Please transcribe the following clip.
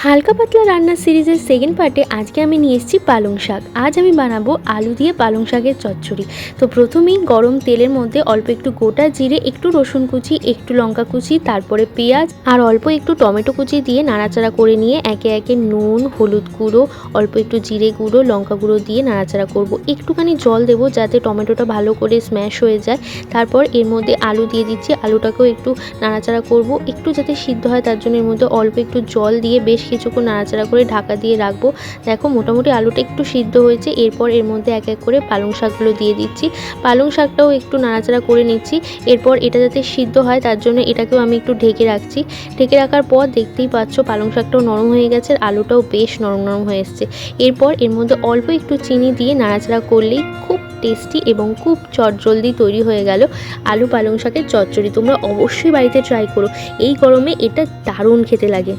হালকা পাতলা রান্নার সিরিজের সেকেন্ড পার্টে আজকে আমি নিয়ে এসেছি পালং শাক। আজ আমি বানাবো আলু দিয়ে পালং শাকের চচ্চড়ি। তো প্রথমেই গরম তেলের মধ্যে অল্প একটু গোটা জিরে, একটু রসুন কুচি, একটু লঙ্কা কুচি, তারপরে পেঁয়াজ আর অল্প একটু টমেটো কুচি দিয়ে নাড়াচাড়া করে নিয়ে একে একে নুন, হলুদ গুঁড়ো, অল্প একটু জিরে গুঁড়ো, লঙ্কা গুঁড়ো দিয়ে নাড়াচাড়া করব। একটুখানি জল দেবো যাতে টমেটোটা ভালো করে স্ম্যাশ হয়ে যায়। তারপর এর মধ্যে আলু দিয়ে দিচ্ছি, আলুটাকেও একটু নাড়াচাড়া করব, একটু যাতে সিদ্ধ হয় তার জন্য এর মধ্যে অল্প একটু জল দিয়ে বেশ কিছুক্ষণ নাড়াচাড়া করে ঢাকা দিয়ে রাখবো। দেখো মোটামুটি আলুটা একটু সিদ্ধ হয়েছে। এরপর এর মধ্যে এক এক করে পালং শাকগুলো দিয়ে দিচ্ছি, পালং শাকটাও একটু নাড়াচাড়া করে নিচ্ছি। এরপর এটা যাতে সিদ্ধ হয় তার জন্য এটাকেও আমি একটু ঢেকে রাখছি। ঢেকে রাখার পর দেখতেই পাচ্ছ পালং শাকটাও নরম হয়ে গেছে আর আলুটাও বেশ নরম নরম হয়ে এসছে। এরপর এর মধ্যে অল্প একটু চিনি দিয়ে নাড়াচাড়া করলেই খুব টেস্টি এবং খুব চটজলদি তৈরি হয়ে গেল আলু পালং শাকের চচ্চড়ি। তোমরা অবশ্যই বাড়িতে ট্রাই করো, এই গরমে এটা দারুণ খেতে লাগে।